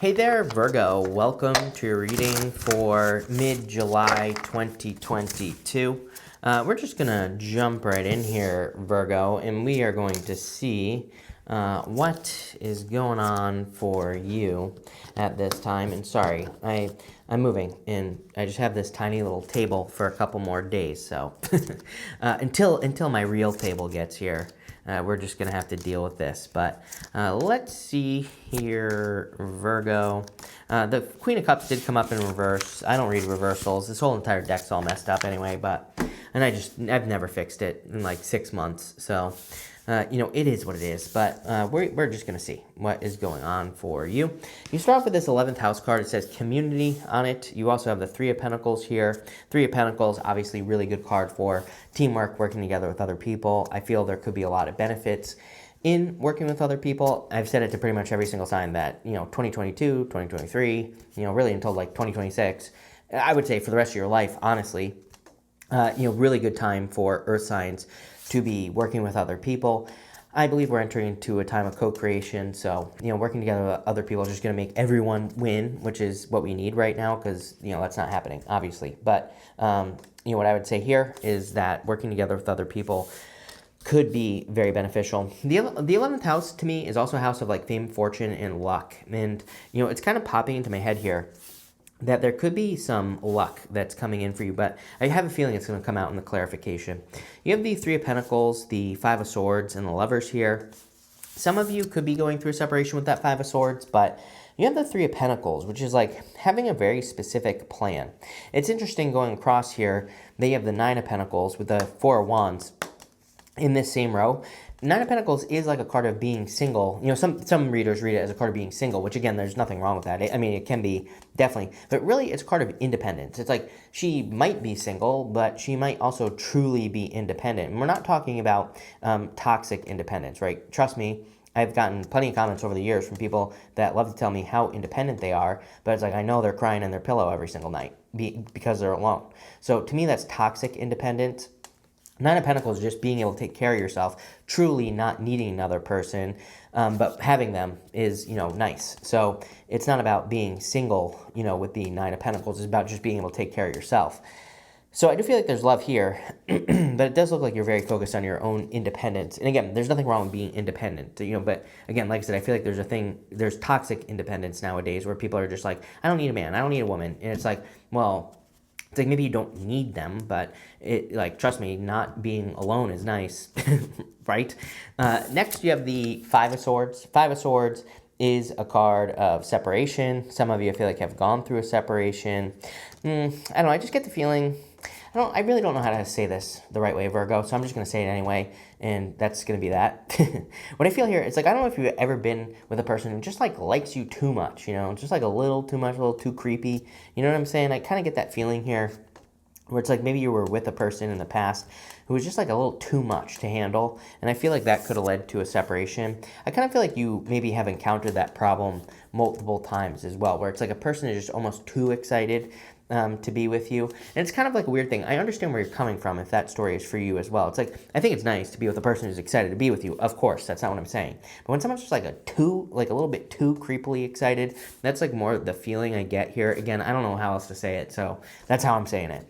Hey there, Virgo. Welcome to your reading for mid-July 2022. We're just going to jump right in here, Virgo, and we are going to see what is going on for you at this time. And sorry, I'm moving, and I just have this tiny little table for a couple more days. So until my real table gets here, we're just going to have to deal with this. But let's see here, Virgo. The Queen of Cups did come up in reverse. I don't read reversals. This whole entire deck's all messed up anyway, and I've never fixed it in like 6 months. So, it is what it is. But we're just going to see what is going on for you. You start off with this 11th house card. It says community on it. You also have the Three of Pentacles here. Three of Pentacles, obviously really good card for teamwork, working together with other people. I feel there could be a lot of benefits in working with other people. I've said it to pretty much every single sign that, 2022, 2023, really until like 2026, I would say for the rest of your life, honestly, really good time for earth signs to be working with other people. I believe we're entering into a time of co-creation. So, working together with other people is just going to make everyone win, which is what we need right now because, that's not happening, obviously. But, what I would say here is that working together with other people could be very beneficial. The 11th house to me is also a house of like fame, fortune, and luck. And, it's kind of popping into my head here that there could be some luck that's coming in for you, but I have a feeling it's going to come out in the clarification. You have the Three of Pentacles, the Five of Swords, and the Lovers here. Some of you could be going through a separation with that Five of Swords, but you have the Three of Pentacles, which is like having a very specific plan. It's interesting going across here. They have the Nine of Pentacles with the Four of Wands in this same row. Nine of Pentacles is like a card of being single. Some readers read it as a card of being single, which again, there's nothing wrong with that. It can be, definitely. But really, it's a card of independence. It's like she might be single, but she might also truly be independent. And we're not talking about toxic independence, right? Trust me, I've gotten plenty of comments over the years from people that love to tell me how independent they are, but it's like, I know they're crying in their pillow every single night because they're alone. So to me, that's toxic independence. Nine of Pentacles is just being able to take care of yourself, truly not needing another person, but having them is, nice. So it's not about being single, with the Nine of Pentacles. It's about just being able to take care of yourself. So I do feel like there's love here, but it does look like you're very focused on your own independence. And again, there's nothing wrong with being independent, but again, like I said, I feel like there's toxic independence nowadays where people are just like, I don't need a man, I don't need a woman. And it's like, well, it's like maybe you don't need them, but trust me, not being alone is nice, right? Next, you have the Five of Swords. Five of Swords is a card of separation. Some of you, I feel like, have gone through a separation. I don't know, I just get the feeling, I really don't know how to say this the right way, Virgo, so I'm just going to say it anyway, and that's going to be that. What I feel here, it's like, I don't know if you've ever been with a person who just, likes you too much, just, a little too much, a little too creepy, you know what I'm saying? I kind of get that feeling here, where it's like maybe you were with a person in the past who was just, a little too much to handle, and I feel like that could have led to a separation. I kind of feel like you maybe have encountered that problem multiple times as well, where it's like a person is just almost too excited to be with you. And it's kind of like a weird thing. I understand where you're coming from if that story is for you as well. It's like, I think it's nice to be with a person who's excited to be with you. Of course, that's not what I'm saying. But when someone's just a little bit too creepily excited, that's more the feeling I get here. Again, I don't know how else to say it, so that's how I'm saying it.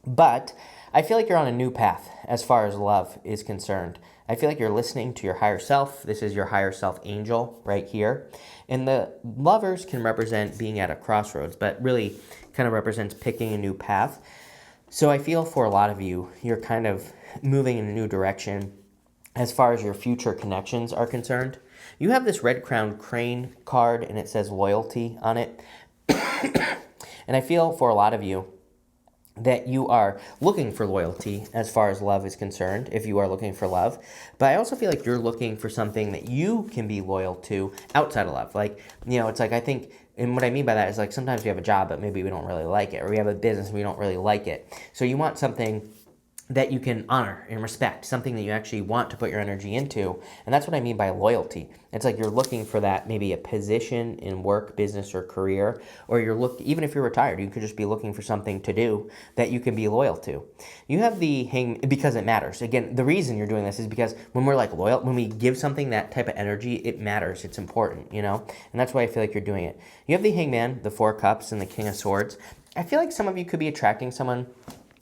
But I feel like you're on a new path as far as love is concerned. I feel like you're listening to your higher self. This is your higher self angel right here. And the Lovers can represent being at a crossroads, but really kind of represents picking a new path. So I feel for a lot of you, you're kind of moving in a new direction as far as your future connections are concerned. You have this Red Crowned Crane card, and it says loyalty on it. And I feel for a lot of you that you are looking for loyalty as far as love is concerned, if you are looking for love. But I also feel like you're looking for something that you can be loyal to outside of love. It's like, I think, and what I mean by that is sometimes we have a job, but maybe we don't really like it, or we have a business and we don't really like it. So you want something that you can honor and respect, something that you actually want to put your energy into. And that's what I mean by loyalty. It's like you're looking for that, maybe a position in work, business, or career, or even if you're retired, you could just be looking for something to do that you can be loyal to. You have the because it matters. Again, the reason you're doing this is because when we're like loyal, when we give something that type of energy, it matters. It's important, you know? And that's why I feel like you're doing it. You have the Hangman, the Four Cups, and the King of Swords. I feel like some of you could be attracting someone.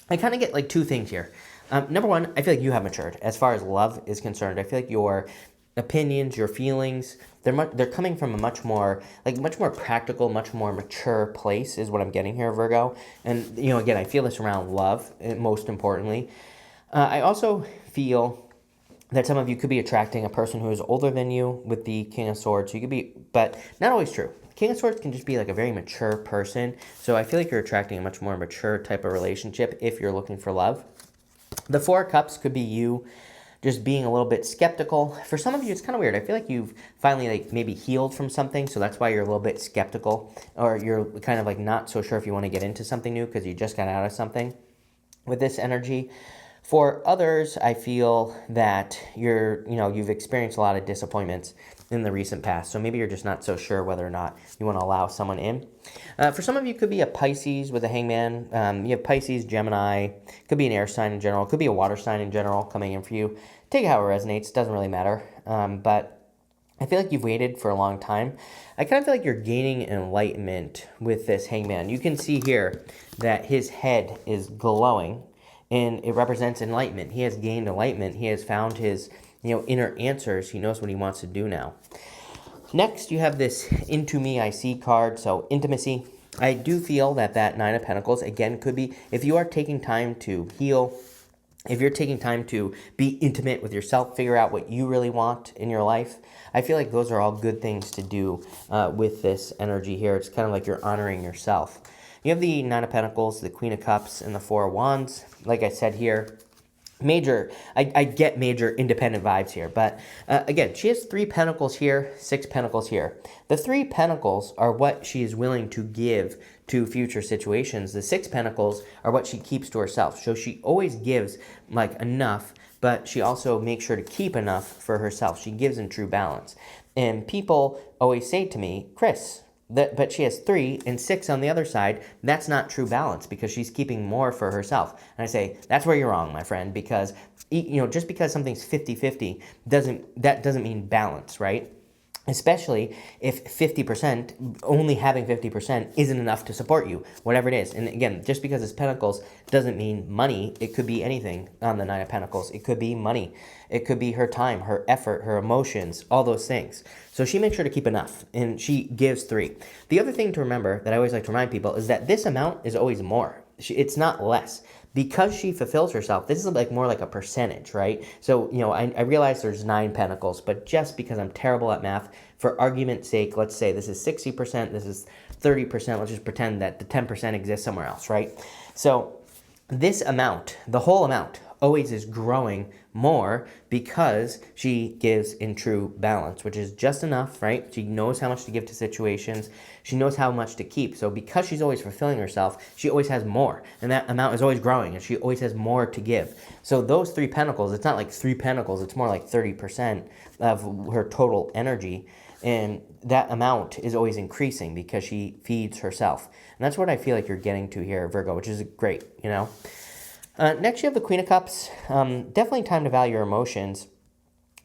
I kind of get like two things here. Number one, I feel like you have matured as far as love is concerned. I feel like your opinions, your feelings, they're coming from a much more practical, much more mature place is what I'm getting here, Virgo. And, you know, again, I feel this around love, most importantly. I also feel that some of you could be attracting a person who is older than you with the King of Swords. You could be, but not always true. King of Swords can just be like a very mature person. So I feel like you're attracting a much more mature type of relationship if you're looking for love. The Four Cups could be you just being a little bit skeptical. For some of you, it's kind of weird. I feel like you've finally like maybe healed from something, so that's why you're a little bit skeptical, or you're kind of like not so sure if you want to get into something new because you just got out of something with this energy. For others, I feel that you've experienced a lot of disappointments in the recent past. So maybe you're just not so sure whether or not you want to allow someone in. For some of you, it could be a Pisces with a Hangman. You have Pisces, Gemini. Could be an air sign in general. Could be a water sign in general coming in for you. Take it how it resonates. Doesn't really matter. But I feel like you've waited for a long time. I kind of feel like you're gaining enlightenment with this Hangman. You can see here that his head is glowing, and it represents enlightenment. He has gained enlightenment. He has found his inner answers. He knows what he wants to do now. Next, you have this Into Me I See card, so intimacy. I do feel that Nine of Pentacles, again, could be, if you are taking time to heal, if you're taking time to be intimate with yourself, figure out what you really want in your life, I feel like those are all good things to do with this energy here. It's kind of like you're honoring yourself. You have the Nine of Pentacles, the Queen of Cups, and the Four of Wands. Like I said here, I get major independent vibes here. But again, she has 3 pentacles here, 6 pentacles here. The 3 pentacles are what she is willing to give to future situations. The 6 pentacles are what she keeps to herself. So she always gives like enough, but she also makes sure to keep enough for herself. She gives in true balance. And people always say to me, Chris, but she has 3 and 6 on the other side. That's not true balance because she's keeping more for herself. And I say, that's where you're wrong, my friend, because just because something's 50-50 doesn't mean balance, right? Especially if 50%, only having 50% isn't enough to support you, whatever it is. And again, just because it's Pentacles doesn't mean money. It could be anything on the Nine of Pentacles. It could be money. It could be her time, her effort, her emotions, all those things. So she makes sure to keep enough, and she gives 3. The other thing to remember that I always like to remind people is that this amount is always more. It's not less. Because she fulfills herself, this is like more like a percentage, right? So, I realize there's 9 pentacles, but just because I'm terrible at math, for argument's sake, let's say this is 60%, this is 30%, let's just pretend that the 10% exists somewhere else, right? So this amount, the whole amount, always is growing more because she gives in true balance, which is just enough, right? She knows how much to give to situations. She knows how much to keep. So because she's always fulfilling herself, she always has more. And that amount is always growing, and she always has more to give. So those 3 pentacles, it's not like 3 pentacles, it's more like 30% of her total energy. And that amount is always increasing because she feeds herself. And that's what I feel like you're getting to here, Virgo, which is great, Next, you have the Queen of Cups. Definitely time to value your emotions.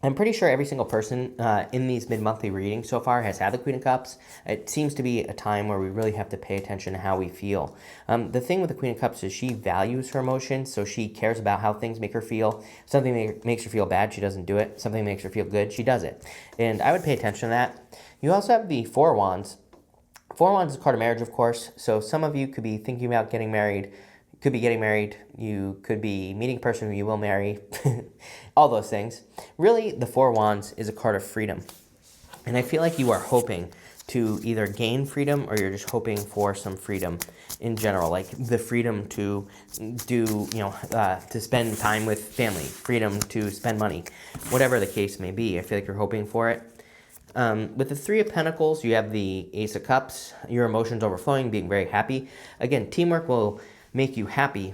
I'm pretty sure every single person in these mid-monthly readings so far has had the Queen of Cups. It seems to be a time where we really have to pay attention to how we feel. The thing with the Queen of Cups is she values her emotions, so she cares about how things make her feel. Something makes her feel bad, she doesn't do it. Something makes her feel good, she does it. And I would pay attention to that. You also have the Four of Wands. Four of Wands is a card of marriage, of course, so some of you could be thinking about getting married. Could be getting married, you could be meeting a person who you will marry, all those things. Really, the Four of Wands is a card of freedom. And I feel like you are hoping to either gain freedom or you're just hoping for some freedom in general, like the freedom to do, to spend time with family, freedom to spend money, whatever the case may be. I feel like you're hoping for it. With the Three of Pentacles, you have the Ace of Cups, your emotions overflowing, being very happy. Again, teamwork will make you happy,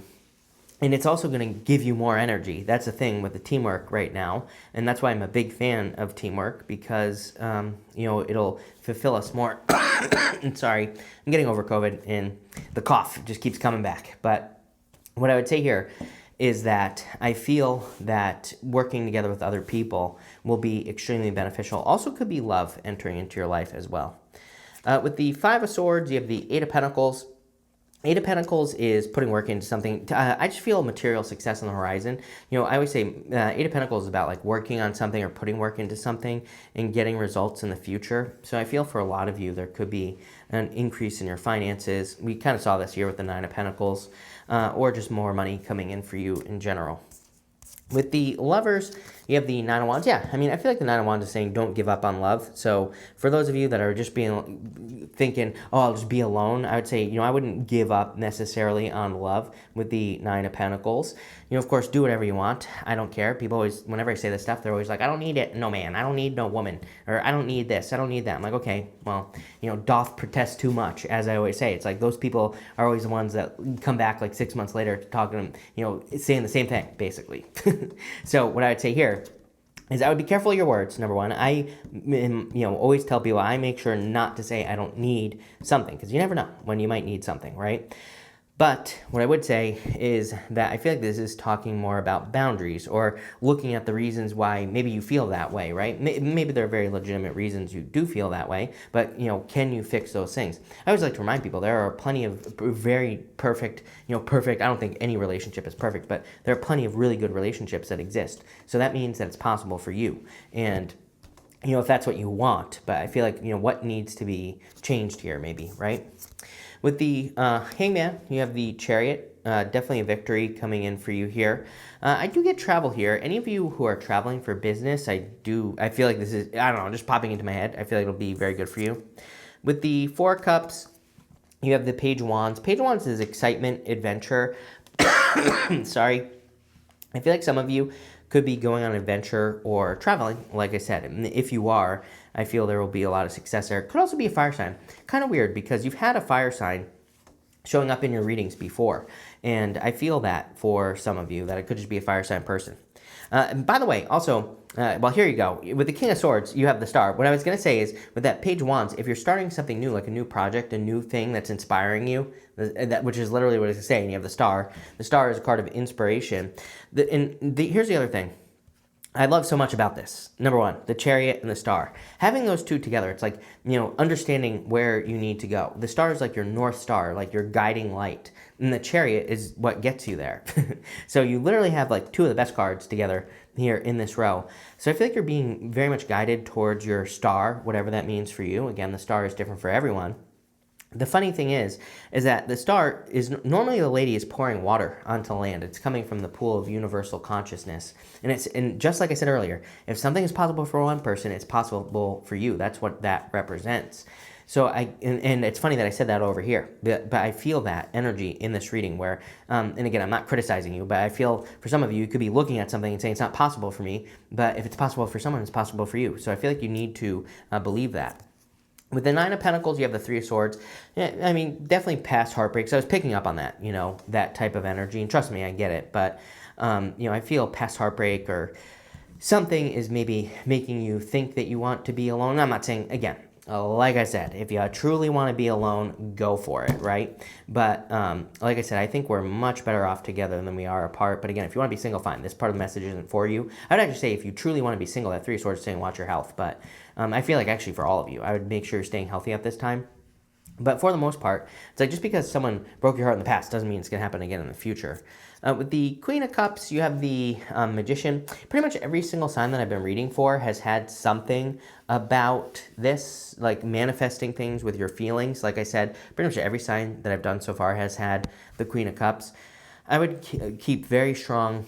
And it's also going to give you more energy. That's the thing with the teamwork right now. And that's why I'm a big fan of teamwork, because, it'll fulfill us more. Sorry, I'm getting over COVID and the cough just keeps coming back. But what I would say here is that I feel that working together with other people will be extremely beneficial. Also could be love entering into your life as well. With the Five of Swords, you have the Eight of Pentacles. Eight of Pentacles is putting work into something. I just feel material success on the horizon. I always say Eight of Pentacles is about like working on something or putting work into something and getting results in the future. So I feel for a lot of you, there could be an increase in your finances. We kind of saw this here with the Nine of Pentacles, or just more money coming in for you in general. With the Lovers, you have the Nine of Wands. Yeah, I mean, I feel like the Nine of Wands is saying don't give up on love. So for those of you that are just thinking, oh, I'll just be alone, I would say, I wouldn't give up necessarily on love with the Nine of Pentacles. Of course, do whatever you want. I don't care. People always, whenever I say this stuff, they're always like, I don't need it. No man. I don't need no woman. Or I don't need this. I don't need that. I'm like, okay, well, doth protest too much, as I always say. It's like those people are always the ones that come back like 6 months later talking to them, saying the same thing, basically. So what I would say here is I would be careful of your words, number one. I always tell people I make sure not to say I don't need something, because you never know when you might need something, right? But what I would say is that I feel like this is talking more about boundaries, or looking at the reasons why maybe you feel that way, right? Maybe there are very legitimate reasons you do feel that way, but, can you fix those things? I always like to remind people there are plenty of very perfect, I don't think any relationship is perfect, but there are plenty of really good relationships that exist. So that means that it's possible for you. And if that's what you want, but I feel like, what needs to be changed here maybe, right? With the Hangman, you have the Chariot. Definitely a victory coming in for you here. I do get travel here. Any of you who are traveling for business, I feel like this is, I don't know, just popping into my head. I feel like it'll be very good for you. With the Four of Cups, you have the Page of Wands. Page of Wands is excitement, adventure. Sorry. I feel like some of you could be going on an adventure or traveling, like I said. And if you are, I feel there will be a lot of success there. Could also be a fire sign. Kind of weird, because you've had a fire sign showing up in your readings before. And I feel that for some of you, that it could just be a fire sign person. And by the way, also, well, here you go. With the King of Swords, you have the Star. What I was going to say is, with that Page of Wands, if you're starting something new, like a new project, a new thing that's inspiring you, which is literally what it's saying, you have the Star. The Star is a card of inspiration. Here's the other thing I love so much about this. Number one, the Chariot and the Star. Having those two together, it's like, understanding where you need to go. The Star is like your North Star, like your guiding light. And the Chariot is what gets you there. So you literally have like two of the best cards together here in this row. So I feel like you're being very much guided towards your Star, whatever that means for you. Again, the Star is different for everyone. The funny thing is that the Star is normally the lady is pouring water onto land. It's coming from the pool of universal consciousness. And just like I said earlier, if something is possible for one person, it's possible for you. That's what that represents. So and it's funny that I said that over here, but I feel that energy in this reading where, and again, I'm not criticizing you, but I feel for some of you, you could be looking at something and saying it's not possible for me, but if it's possible for someone, it's possible for you. So I feel like you need to believe that. With the Nine of Pentacles, you have the Three of Swords. Yeah, I mean, definitely past heartbreaks. I was picking up on that, that type of energy. And trust me, I get it. But, I feel past heartbreak or something is maybe making you think that you want to be alone. I'm not saying, again, like I said, if you truly want to be alone, go for it, right? But like I said, I think we're much better off together than we are apart. But again, if you want to be single, fine. This part of the message isn't for you. I'd actually say if you truly want to be single, that Three of Swords is saying watch your health. But I feel like actually for all of you, I would make sure you're staying healthy at this time. But for the most part, it's like just because someone broke your heart in the past doesn't mean it's going to happen again in the future. With the Queen of Cups, you have the Magician. Pretty much every single sign that I've been reading for has had something about this, like manifesting things with your feelings. Like I said, pretty much every sign that I've done so far has had the Queen of Cups. I would keep very strong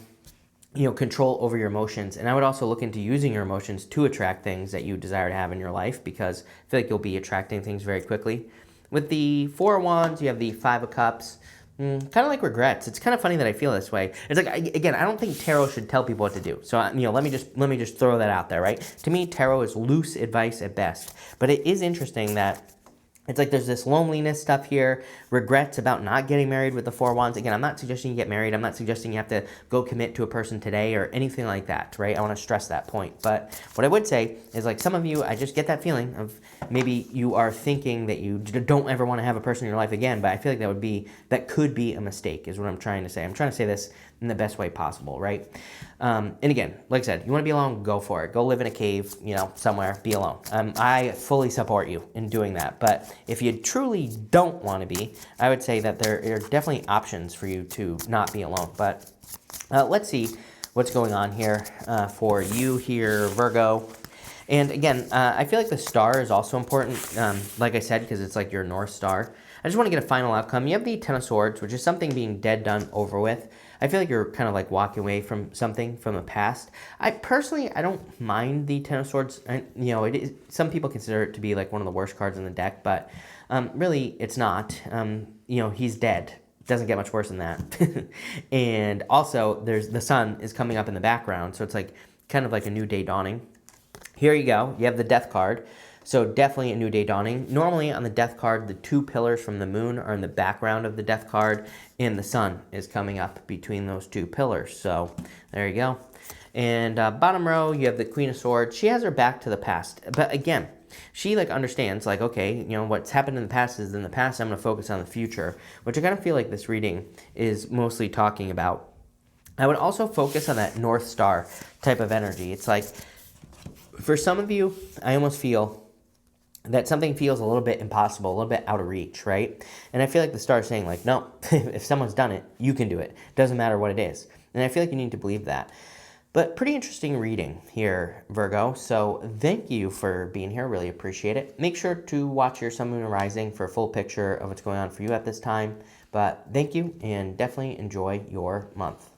control over your emotions. And I would also look into using your emotions to attract things that you desire to have in your life, because I feel like you'll be attracting things very quickly. With the Four of Wands, you have the Five of Cups. Kind of like regrets. It's kind of funny that I feel this way. It's like, again, I don't think tarot should tell people what to do. So, let me just throw that out there, right? To me, tarot is loose advice at best. But it is interesting that It's like there's this loneliness stuff here, regrets about not getting married with the Four of Wands. Again, I'm not suggesting you get married. I'm not suggesting you have to go commit to a person today or anything like that, right? I want to stress that point. But what I would say is, like, some of you, I just get that feeling of maybe you are thinking that you don't ever want to have a person in your life again, but I feel like that could be a mistake is what I'm trying to say. I'm trying to say this in the best way possible, right? And again, like I said, you want to be alone, go for it. Go live in a cave, somewhere, be alone. I fully support you in doing that. But if you truly don't want to be, I would say that there are definitely options for you to not be alone. But let's see what's going on here for you here, Virgo. And again, I feel like the star is also important, like I said, because it's like your North Star. I just want to get a final outcome. You have the Ten of Swords, which is something being dead, done, over with. I feel like you're kind of like walking away from something from the past. I don't mind the Ten of Swords. Some people consider it to be like one of the worst cards in the deck, but really it's not. He's dead. Doesn't get much worse than that. And also, the sun is coming up in the background, so it's like kind of like a new day dawning. Here you go. You have the Death card. So definitely a new day dawning. Normally on the Death card, the two pillars from the moon are in the background of the Death card, and the sun is coming up between those two pillars. So there you go. And bottom row, you have the Queen of Swords. She has her back to the past. But again, she understands, okay, what's happened in the past is in the past. I'm going to focus on the future, which I kind of feel like this reading is mostly talking about. I would also focus on that North Star type of energy. It's like, for some of you, I almost feel that something feels a little bit impossible, a little bit out of reach, right? And I feel like the star is saying, no, if someone's done it, you can do it. Doesn't matter what it is. And I feel like you need to believe that. But pretty interesting reading here, Virgo. So thank you for being here. Really appreciate it. Make sure to watch your Sun, Moon, and Rising for a full picture of what's going on for you at this time. But thank you, and definitely enjoy your month.